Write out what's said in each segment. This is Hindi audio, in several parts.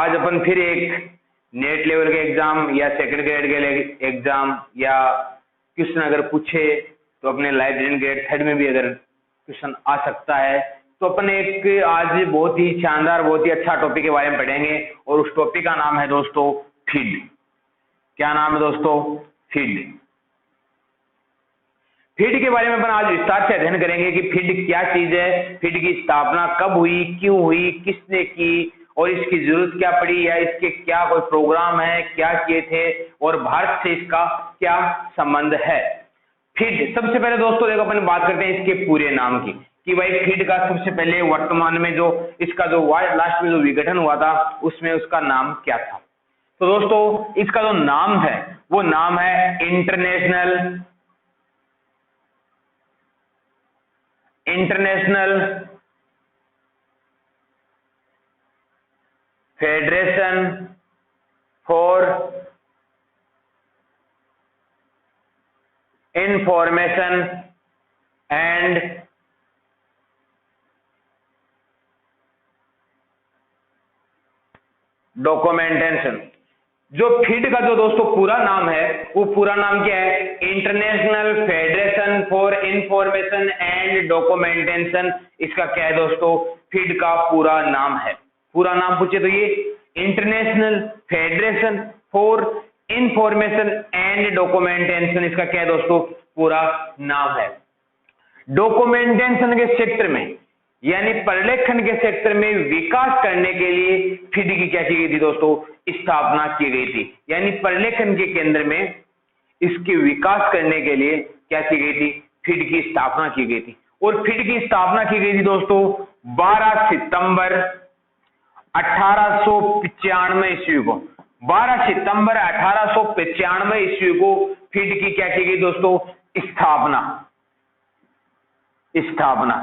आज अपन फिर एक नेट लेवल के एग्जाम या सेकंड ग्रेड के एग्जाम या क्वेश्चन अगर पूछे तो अपने लाइब्रेरी ग्रेड थर्ड में भी अगर क्वेश्चन आ सकता है, तो अपन एक आज बहुत ही शानदार बहुत ही अच्छा टॉपिक के बारे में पढ़ेंगे और उस टॉपिक का नाम है दोस्तों फीड। क्या नाम है दोस्तों? फीड। फीड के बारे में अपन आज विस्तार से अध्ययन करेंगे कि फीड क्या चीज है, फीड की स्थापना कब हुई, क्यों हुई, किसने की और इसकी जरूरत क्या पड़ी या इसके क्या कोई प्रोग्राम है, क्या किए थे और भारत से इसका क्या संबंध है। फीड सबसे पहले दोस्तों देखो अपन बात करते हैं इसके पूरे नाम की कि भाई फीड का सबसे पहले वर्तमान में जो इसका जो लास्ट में जो विघटन हुआ था उसमें उसका नाम क्या था। तो दोस्तों इसका जो नाम है वो नाम है international federation for information and documentation. जो फीड का जो दोस्तों पूरा नाम है वो पूरा नाम क्या है? International federation for information and documentation. इसका क्या है दोस्तों? फीड का पूरा नाम है। पूरा नाम पूछे तो ये international federation for information and documentation, इसका क्या है दोस्तों? पूरा नाम है। डॉक्यूमेंटेशन के क्षेत्र में यानी प्रलेखन के क्षेत्र में विकास करने के लिए फीड की क्या की गई थी दोस्तों? स्थापना की गई थी। यानी प्रलेखन के केंद्र में इसके विकास करने के लिए क्या की गई थी? फीड की स्थापना की गई थी। और फीड की स्थापना की गई थी दोस्तों 12 सितंबर 1895 ईस्वी को। 12 सितंबर 1895 ईस्वी को फीड की क्या की गई दोस्तों? स्थापना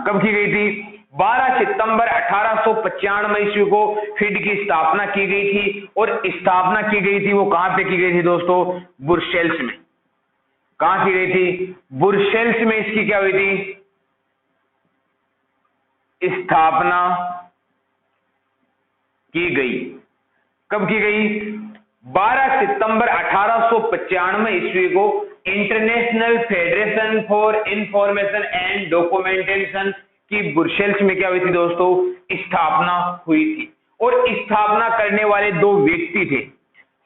कब की गई थी? 12 सितंबर 1895 ईस्वी को फीड की स्थापना की गई थी। और स्थापना की गई थी वो कहां पे की गई थी दोस्तों? ब्रुसेल्स में। कहां की गई थी? ब्रुसेल्स में इसकी क्या हुई थी? स्थापना की गई। कब की गई? 12 सितंबर 1895 ईस्वी को international federation for information and documentation की ब्रुसेल्स में क्या हुई थी दोस्तों? स्थापना हुई थी। और स्थापना करने वाले दो व्यक्ति थे।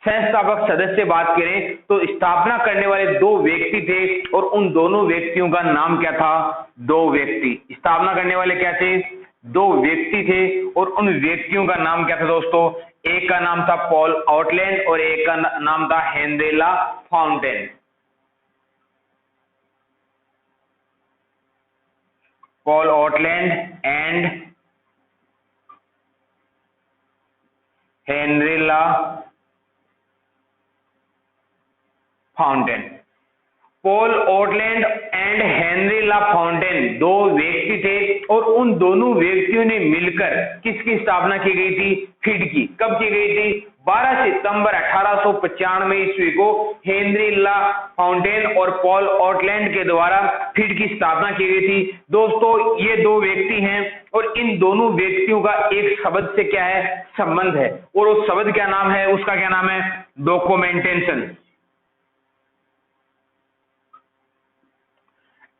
संस्थापक सदस्य बात करें तो स्थापना करने वाले दो व्यक्ति थे और उन दोनों व्यक्तियों का नाम क्या था? दो व्यक्ति। स्थापना करने वाले क्या थे? दो व्यक्ति थे और उन व्यक्तियों का नाम क्या था दोस्तों? एक का नाम था पॉल ऑटलैंड और एक का नाम था Henri La Fontaine. Paul Otlet and Henri La Fontaine. Paul Otlet and Henri La Fontaine दो व्यक्ति थे और उन दोनों व्यक्तियों ने मिलकर किसकी स्थापना की गई थी? फीड की। कब की गई थी? 12 सितंबर 1895 ईस्वी को हेनरिला फाउंटेन और पॉल ऑटलैंड के द्वारा फीड की स्थापना की गई थी। दोस्तों ये दो व्यक्ति हैं और इन दोनों व्यक्तियों का एक शब्द से क्या है? संबंध है। और उस शब्द क्या नाम है? उसका क्या नाम है? डॉक्यूमेंटेशन।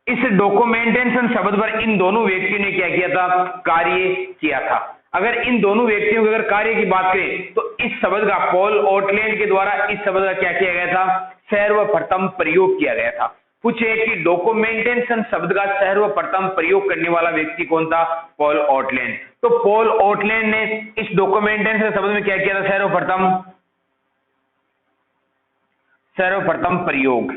इस डॉक्यूमेंटेशन शब्द पर इन दोनों व्यक्तियों ने क्या किया था? कार्य किया था। अगर इन दोनों व्यक्तियों के अगर कार्य की बात करें तो इस शब्द का पॉल ऑटलैंड के द्वारा इस शब्द का क्या किया गया था? सर्वप्रथम प्रयोग किया गया था। पूछे कि डॉक्यूमेंटेशन शब्द का सर्वप्रथम प्रयोग करने वाला व्यक्ति कौन था? पॉल ऑटलैंड। तो पॉल ऑटलैंड ने इस डॉक्यूमेंटेशन शब्द में क्या किया था? सर्वप्रथम प्रयोग।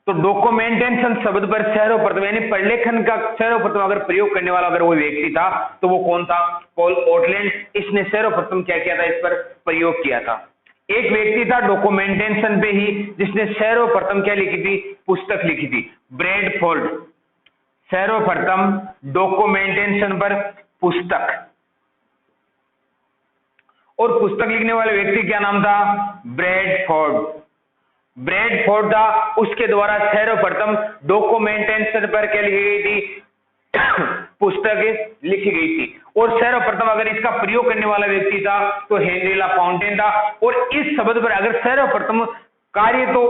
तो डॉक्यूमेंटेशन शब्द पर सर्वप्रथम यानी प्रलेखन का सर्वप्रथम अगर प्रयोग करने वाला अगर वो व्यक्ति था तो वो कौन था? पॉल ऑटलैंड। इसने सर्वप्रथम क्या किया था? इस पर प्रयोग किया था। एक व्यक्ति था डॉक्यूमेंटेशन पे ही जिसने सर्वप्रथम क्या लिखी थी? पुस्तक लिखी थी। ब्रैडफोर्ड। सर्वप्रथम डॉक्यूमेंटेशन पर पुस्तक। और पुस्तक लिखने वाले व्यक्ति क्या नाम था? ब्रैडफोर्ड था। उसके द्वारा सर्वप्रथम डॉक्यूमेंटेशन पर क्या लिखी गई थी? पुस्तक लिखी गई थी। और सर्वप्रथम अगर इसका प्रयोग करने वाला व्यक्ति था तो हेनरी ला फाउंटेन था। और इस शब्द पर अगर सर्वप्रथम कार्य तो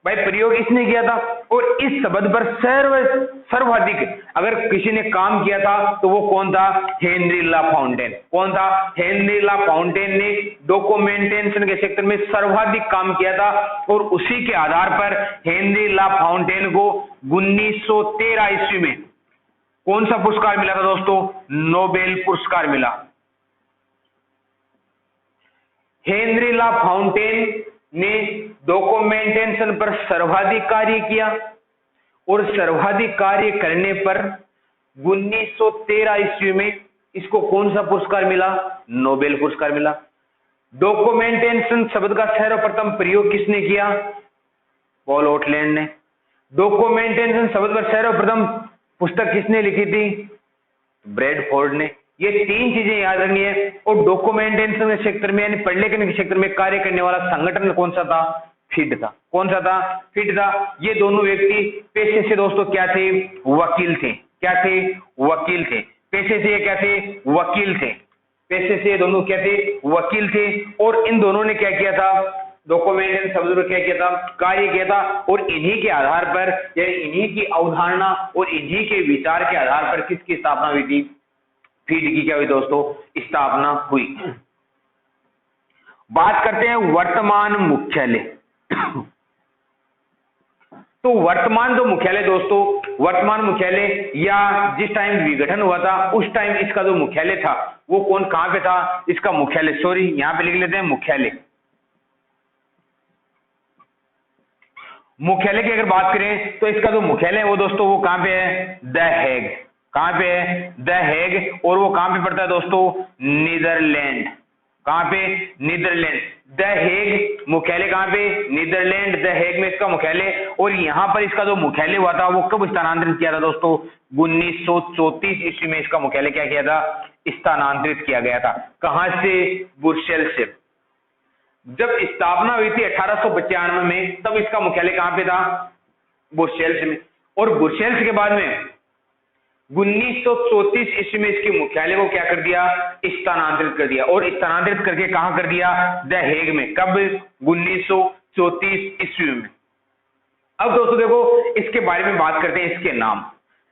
भाई प्रयोग इसने किया था, और इस शब्द पर सर्वाधिक अगर किसी ने काम किया था तो वो कौन था? Henry La fountain. कौन था? हेनरी ला फाउंटेन ने डॉक्यूमेंटेशन के क्षेत्र में सर्वाधिक काम किया था, और उसी के आधार पर हेनरी ला फाउंटेन को 1913 ईस्वी में कौन सा पुरस्कार मिला था दोस्तों? नोबेल पुरस्कार मिला। हेनरी ला फाउंटेन ने डॉक्यूमेंटेशन पर सर्वाधिक कार्य किया, और सर्वाधिक कार्य करने पर 1913 ईस्वी में इसको कौन सा पुरस्कार मिला? नोबेल पुरस्कार मिला। डॉक्यूमेंटेशन शब्द का सर्वप्रथम प्रयोग किसने किया? पॉल ओटलैंड ने। डॉक्यूमेंटेशन शब्द पर सर्वप्रथम पुस्तक किसने लिखी थी? ब्रैडफोर्ड ने। ये तीन चीजें याद रखनी है। और डॉक्यूमेंटेशन के क्षेत्र में यानी पढ़ लिखने के क्षेत्र में कार्य करने वाला संगठन कौन सा था? फिड था। कौन सा था? फिड था। ये दोनों व्यक्ति पेशे से दोस्तों क्या थे? वकील थे। क्या थे? वकील थे। पेशे से ये क्या थे? वकील थे। पेशे से ये दोनों क्या थे? वकील थे। और इन दोनों ने क्या किया था? डॉक्यूमेंटेशन शब्द पर क्या किया था? कार्य किया था। और इन्हीं के आधार पर या इन्हीं की अवधारणा और इन्हीं के विचार के आधार पर किसकी स्थापना हुई थी? फीड की क्या हुई दोस्तों? स्थापना हुई। बात करते हैं वर्तमान मुख्यालय। तो वर्तमान जो मुख्यालय दोस्तों, वर्तमान मुख्यालय या जिस टाइम विघटन हुआ था उस टाइम इसका जो मुख्यालय था वो कहां पे था? इसका मुख्यालय, सॉरी यहां पे लिख लेते हैं मुख्यालय। मुख्यालय की अगर बात करें तो इसका जो मुख्यालय है वो दोस्तों वो कहां पे है? The Hague. कहां पे है? The Hague. और वो कहां पे पड़ता है दोस्तों? नीदरलैंड। कहां पे? नीदरलैंड। द हेग मुख्यालय कहां पे? नीदरलैंड। द हेग में इसका मुख्यालय। और यहां पर इसका जो मुख्यालय हुआ था वो कब स्थानांतरित किया था दोस्तों? 1934 ईस्वी में इसका मुख्यालय क्या किया था? स्थानांतरित किया गया था। कहां से? ब्रुसेल्स से। जब स्थापना हुई थी 1895 में, तब इसका मुख्यालय कहां पे था? ब्रुसेल्स में। और ब्रुसेल्स के बाद में 1934 ईस्वी में इसके मुख्यालय को क्या कर दिया? स्थानांतरित कर दिया। और स्थानांतरित करके कहां कर दिया? द हेग में। कब? 1934 ईस्वी में। अब दोस्तों देखो इसके बारे में बात करते हैं। इसके नाम,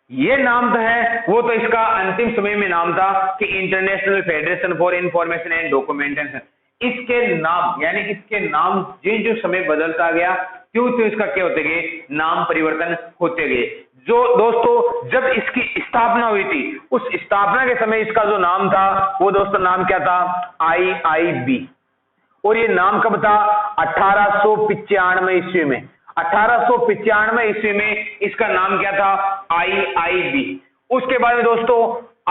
ये नाम तो है वो तो इसका अंतिम समय में नाम था कि international federation for information and documentation. इसके नाम यानी इसके नाम जो समय बदलता गया क्यों तो इसका क्या होते गए? नाम परिवर्तन होते गए। जो दोस्तों जब इसकी स्थापना हुई थी उस स्थापना के समय इसका जो नाम था वो दोस्तों नाम क्या था? IIB। और ये नाम कब था? 1895 ईस्वी में। 1895 ईस्वी में इसका नाम क्या था? IIB। उसके बाद में दोस्तों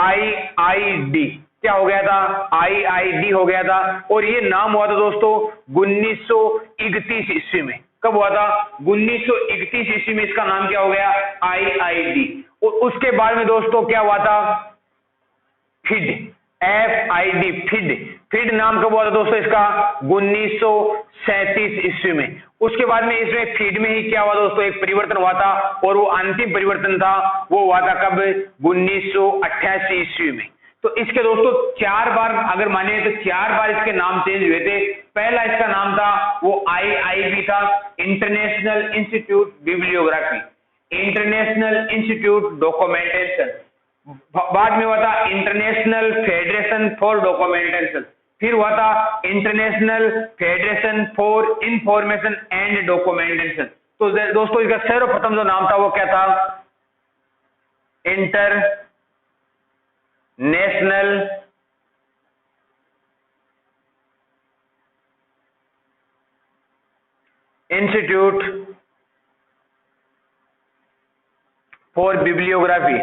IID क्या हो गया था? IID हो गया था। और ये नाम हुआ था दोस्तों 1931 ईस्वी में। कब हुआ था? 1931 ईस्वी में इसका नाम क्या हो गया? IID। और उसके बाद में दोस्तों क्या हुआ था? फिड। FID फिड। फिड नाम कब हुआ था दोस्तों इसका? 1937 ईस्वी में। उसके बाद में इसमें फीड में ही क्या हुआ दोस्तों? एक परिवर्तन हुआ था, और वो अंतिम परिवर्तन था वो हुआ था कब? 1988 ईस्वी में। तो इसके दोस्तों 4 बार अगर माने तो 4 बार इसके नाम चेंज हुए थे। पहला इसका नाम था वो IIB था, international institute bibliography, international institute documentation. बाद में हुआ था इंटरनेशनल फेडरेशन फॉर डॉक्यूमेंटेशन। फिर हुआ था international federation for information and documentation. तो दोस्तों इसका सर्वप्रथम जो नाम था वो क्या था? International institute for bibliography.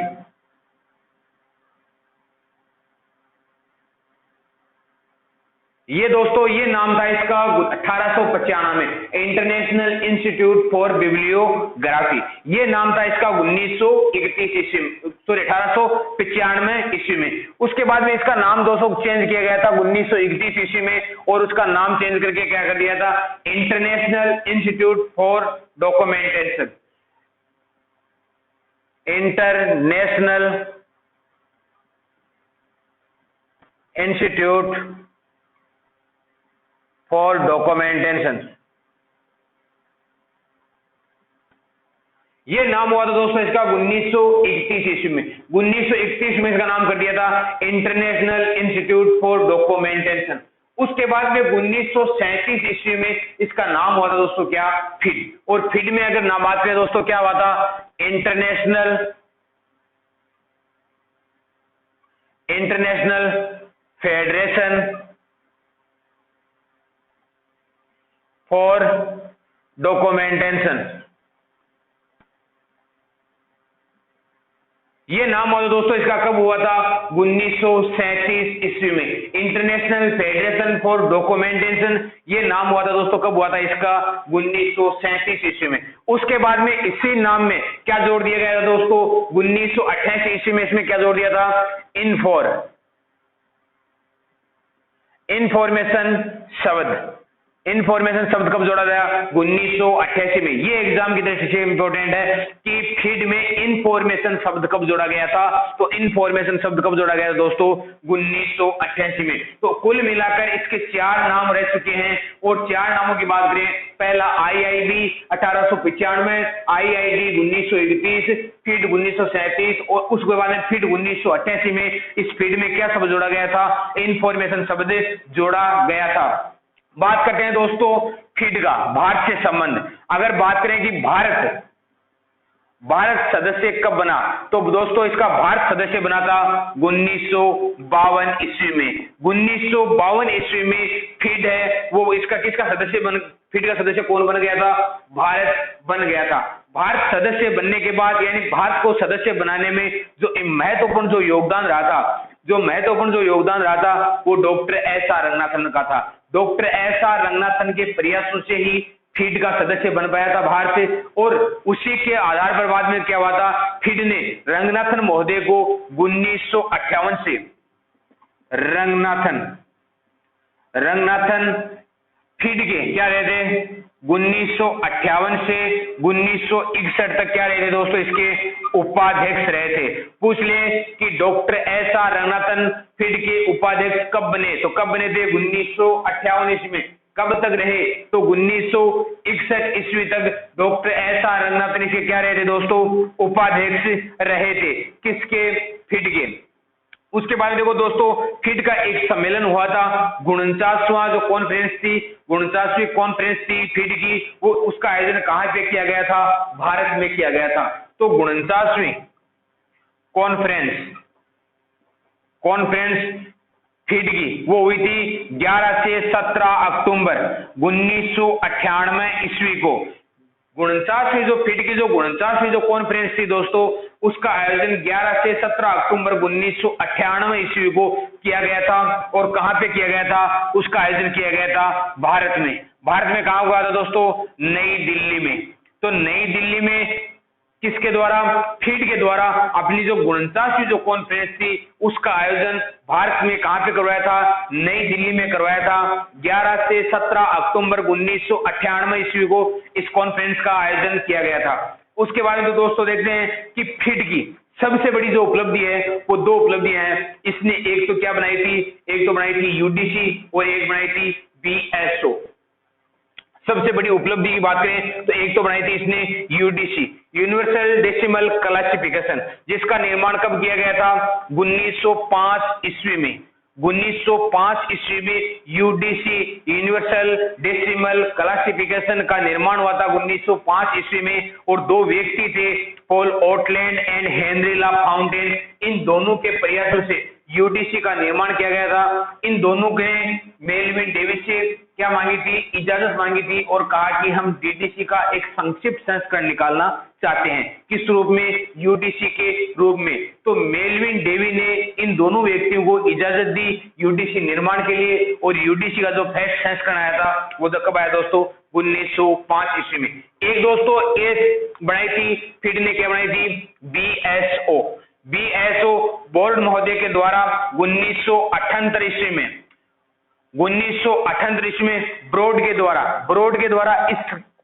ये दोस्तों ये नाम था इसका 1895 में, इंटरनेशनल इंस्टीट्यूट फॉर बिब्लियोग्राफी। ये नाम था इसका 1931 ईस्वी में, सॉरी 1895 ईस्वी में। उसके बाद में इसका नाम दोस्तों चेंज किया गया था 1931 ईस्वी में, और उसका नाम चेंज करके क्या कर दिया था? International institute for documentation. International institute for documentation, ये नाम हुआ था दोस्तों इसका 1931 ईस्वी में। 1931 में इसका नाम कर दिया था इंटरनेशनल इंस्टीट्यूट फॉर डॉक्यूमेंटेशन। उसके बाद में 1937 ईस्वी में इसका नाम हुआ था दोस्तों क्या, फिड। और फिड में अगर नाम बात करें दोस्तों क्या हुआ था, इंटरनेशनल फेडरेशन फॉर डॉक्यूमेंटेशन। ये नाम हुआ दोस्तों इसका कब हुआ था, 1937 ईस्वी में। इंटरनेशनल फेडरेशन फॉर डॉक्यूमेंटेशन, ये नाम हुआ था दोस्तों कब हुआ था इसका, 1937 ईस्वी में। उसके बाद में इसी नाम में क्या जोड़ दिया गया था दोस्तों, 1988 ईस्वी में इसमें क्या जोड़ दिया था, इंफॉर्मेशन शब्द। इंफॉर्मेशन शब्द कब जोड़ा गया, 1988 में। ये एग्जाम की दृष्टि से इंपॉर्टेंट है कि फीड में इंफॉर्मेशन शब्द कब जोड़ा गया था, तो इंफॉर्मेशन शब्द कब जोड़ा गया था दोस्तों, 1988 में। तो कुल मिलाकर इसके 4 नाम रह चुके हैं। और 4 नामों की बात करें, पहला आईआईबी 1895, आईआईडी 1931, फीड 1937 और उसके बाद में फीड 1988 में। इस फीड में क्या शब्द जोड़ा गया था, इंफॉर्मेशन शब्द जोड़ा गया था। बात करते हैं दोस्तों फीड का भारत से संबंध। अगर बात करें कि भारत सदस्य कब बना, तो दोस्तों इसका भारत सदस्य बना था 1952 ईस्वी में। 1952 ईस्वी में फीड है वो इसका किसका सदस्य फीड का सदस्य कौन बन गया था, भारत बन गया था। भारत सदस्य बनने के बाद यानी भारत को सदस्य बनाने में जो महत्वपूर्ण जो योगदान रहा था वो डॉक्टर एस आर रंगनाथन का था। डॉक्टर एस आर रंगनाथन के प्रयासों से ही फीड का सदस्य बन पाया था भारत से। और उसी के आधार पर बाद में क्या हुआ था, फीड ने रंगनाथन महोदय को 1958 से रंगनाथन फीड के क्या रहे थे, 1958 से 1961 तक क्या रहे थे दोस्तों, इसके उपाध्यक्ष रहे थे। पूछ ले कि doctor S R Ranganathan feed के उपाध्यक्ष कब बने, तो कब बने थे, 1958 ईस्वी में। कब तक रहे, तो 1961 ईस्वी तक डॉक्टर एस आर रंगनाथन इसके क्या रहे थे दोस्तों, उपाध्यक्ष रहे थे, किसके, फीड के। उसके बाद देखो दोस्तों फीड का एक सम्मेलन हुआ था, 49वां जो कॉन्फ्रेंस थी, 49वीं कॉन्फ्रेंस थी फीड की, वो उसका आयोजन कहां पे किया गया था, भारत में किया गया था। तो 49वीं कॉन्फ्रेंस फीड की वो हुई थी 11 से 17 अक्टूबर 1998 ईस्वी को। 49वीं जो फीड की जो 49वीं जो कॉन्फ्रेंस थी दोस्तों, उसका आयोजन 11 से 17 अक्टूबर 1998 ईस्वी को किया गया था। और कहां पे किया गया था, उसका आयोजन किया गया था भारत में। भारत में कहां हुआ था दोस्तों, नई दिल्ली में। तो नई दिल्ली में किसके द्वारा, फीड के द्वारा अपनी जो 49वीं जो कॉन्फ्रेंस थी उसका आयोजन भारत में कहां पे करवाया था, नई दिल्ली में करवाया था। 11 से 17 अक्टूबर 1998 ईस्वी को इस कॉन्फ्रेंस का आयोजन किया गया था। उसके बारे में तो दोस्तों देखते हैं कि फीड की सबसे बड़ी जो उपलब्धि है वो 2 उपलब्धियां हैं। इसने एक तो क्या बनाई थी, एक तो बनाई थी यूडीसी और एक बनाई थी बीएसओ। सबसे बड़ी उपलब्धि की बात करें तो एक तो बनाई थी इसने यूडीसी, यूनिवर्सल डेसिमल क्लासिफिकेशन, जिसका निर्माण कब किया गया था, 1905 ईस्वी में। 1905 ईस्वी में यूडीसी यूनिवर्सल डेसिमल क्लासिफिकेशन का निर्माण हुआ था 1905 ईस्वी में। और 2 व्यक्ति थे, Paul Otlet and Henri La Fontaine. इन दोनों के प्रयासों से यूडीसी का निर्माण किया गया था। इन दोनों ने मेलविन डेविस से क्या मांगी थी, इजाजत मांगी थी और कहा कि हम डीडीसी का एक संक्षिप्त संस्करण निकालना चाहते हैं, किस रूप में, यूडीसी के रूप में। तो मेलविन डेवी ने इन दोनों व्यक्तियों को इजाजत दी यूडीसी निर्माण के लिए। और यूडीसी का जो फर्स्ट संस्करण आया था वो कब आया दोस्तों, 1905 ईस्वी में। एक दोस्तों एक बनाई थी फीड ने, क्या बनाई थी, बीएसओ बोर्ड महोदय के द्वारा 1978 ईस्वी में। 1978 ईस्वी में ब्रोड के द्वारा इस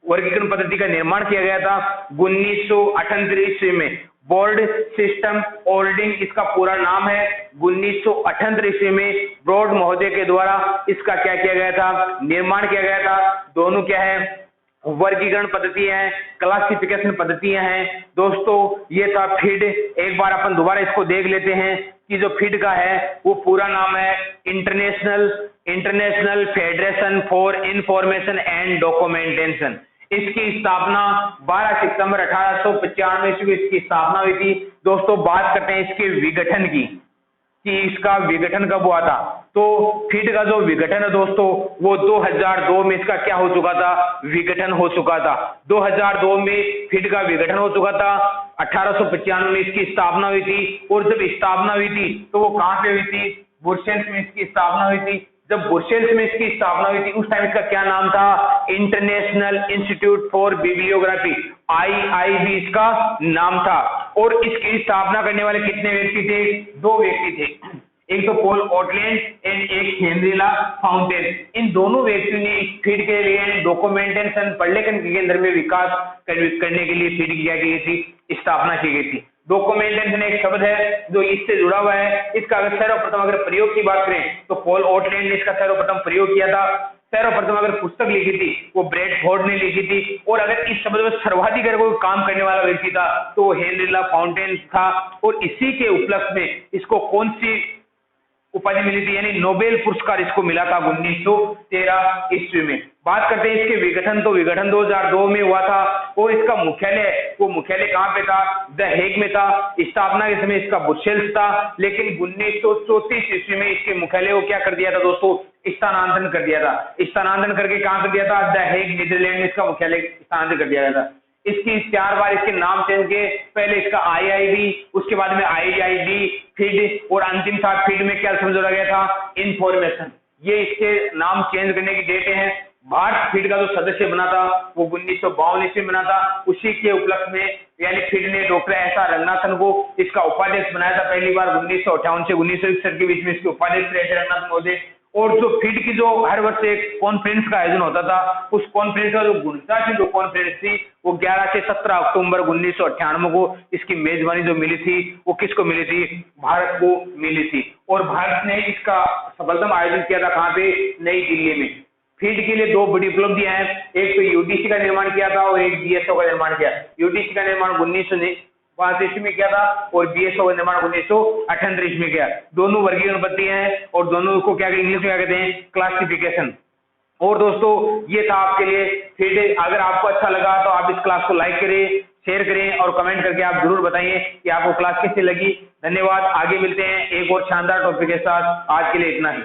वर्गीकरण पद्धति का निर्माण किया गया था 1978 ईस्वी में। बोर्ड सिस्टम होल्डिंग इसका पूरा नाम है। 1978 ईस्वी में ब्रॉड महोदय के द्वारा इसका क्या किया गया था, निर्माण किया गया था। दोनों क्या है, वर्गीकरण पद्धतियां हैं, क्लासिफिकेशन पद्धतियां हैं। दोस्तों ये था फीड। एक बार अपन दोबारा इसको देख लेते हैं कि जो फीड का है वो पूरा नाम है international federation for information and documentation. इसकी स्थापना 12 सितंबर 1895 ईस्वी इसकी स्थापना हुई थी। दोस्तों बात करते हैं इसके विघटन की कि इसका विघटन कब हुआ था। तो फीड का जो विघटन है दोस्तों वो 2002 में इसका क्या हो चुका था, विघटन हो चुका था। 2002 में फीड का विघटन हो चुका था। 1895 में इसकी स्थापना हुई थी और जब स्थापना हुई थी तो वो कहां पे हुई थी, ब्रुसेल्स में इसकी स्थापना हुई थी। जब ब्रुसेल्स में इसकी स्थापना हुई थी उस टाइम इसका क्या नाम था, international institute for bibliography, IIB इसका नाम था। और इसकी स्थापना करने वाले कितने व्यक्ति थे, 2 व्यक्ति थे, एक तो पॉल ऑटलैंड एंड एक हेनरी ला फाउंटेन। इन दोनों व्यक्तियों ने इस फीड के लिए डॉक्यूमेंटेशन प्रलेखन के केंद्र में विकास करने के लिए फीड की क्या की गई थी, स्थापना की गई थी। डॉक्यूमेंटेशन एक शब्द है जो इससे जुड़ा हुआ है। इसका अगर सर्वप्रथम अगर प्रयोग की बात करें तो पॉल ऑटलैंड ने इसका सर्वप्रथम प्रयोग किया था। सर्वप्रथम अगर पुस्तक लिखी थी वो ब्रैडफोर्ड ने लिखी थी। और अगर इस शब्द में सर्वाधिक अगर कोई काम करने वाला व्यक्ति था तो वो हेनरी ला फाउंटेन था। और इसी के उपलक्ष्य में इसको कौन सी उपाधि मिली थी, यानी नोबेल पुरस्कार इसको मिला था 1913 ईस्वी में। बात करते हैं इसके विघटन, तो विघटन 2002 में हुआ था। और इसका मुख्यालय कहां पे था, द हेग में था। स्थापना के समय इसका ब्रुसेल्स था, लेकिन 1934 ईस्वी में इसके मुख्यालय को क्या कर दिया था दोस्तों, स्थानांतरण कर दिया था। स्थानांतरण करके कहां कर दिया था, द हेग नीदरलैंड में इसका मुख्यालय स्थानांतरित कर दिया गया था। इसकी 4 बार इसके नाम चेंज किए, पहले इसका IIB, उसके बाद में IID फीड और अंतिम था फीड में क्या समझा गया था, इंफॉर्मेशन। ये इसके नाम चेंज करने की डेट है। भारत फीड का जो सदस्य बना था वो 1952 ईस्वी में बना था। उसी के उपलक्ष्य में यानी फीड ने डॉक्टर SR रंगनाथन को इसका उपाध्यक्ष बनाया था पहली बार 1958 से 1961 के बीच में इसके उपाध्यक्ष रहे थे रंगनाथन महोदय। और जो फीड की जो हर वर्ष एक कॉन्फ्रेंस का आयोजन होता था, उस कॉन्फ्रेंस का जो गुणता की जो कॉन्फ्रेंस थी वो 11 से 17 अक्टूबर 1998 को इसकी मेजबानी जो मिली थी वो किसको मिली थी, भारत को मिली थी। और भारत ने इसका सफलतम आयोजन किया था कहां पे, नई दिल्ली में। फीड के लिए 2 बड़ी उपलब्धियां हैं, एक तो UDC का निर्माण किया था और एक BSO का निर्माण किया। UDC का निर्माण 1905 ईस्वी में किया था और BSO का निर्माण 1978 ईस्वी में किया। दोनों वर्गीकरण पद्धतियां हैं और दोनों को क्या इंग्लिश में क्या कहते हैं, क्लासिफिकेशन। और दोस्तों ये था आपके लिए फीड। अगर आपको अच्छा लगा तो आप इस क्लास को लाइक करें, शेयर करें और कमेंट करके आप जरूर बताइए कि आपको क्लास कैसी लगी। धन्यवाद। आगे मिलते हैं एक और शानदार टॉपिक के साथ। आज के लिए इतना ही।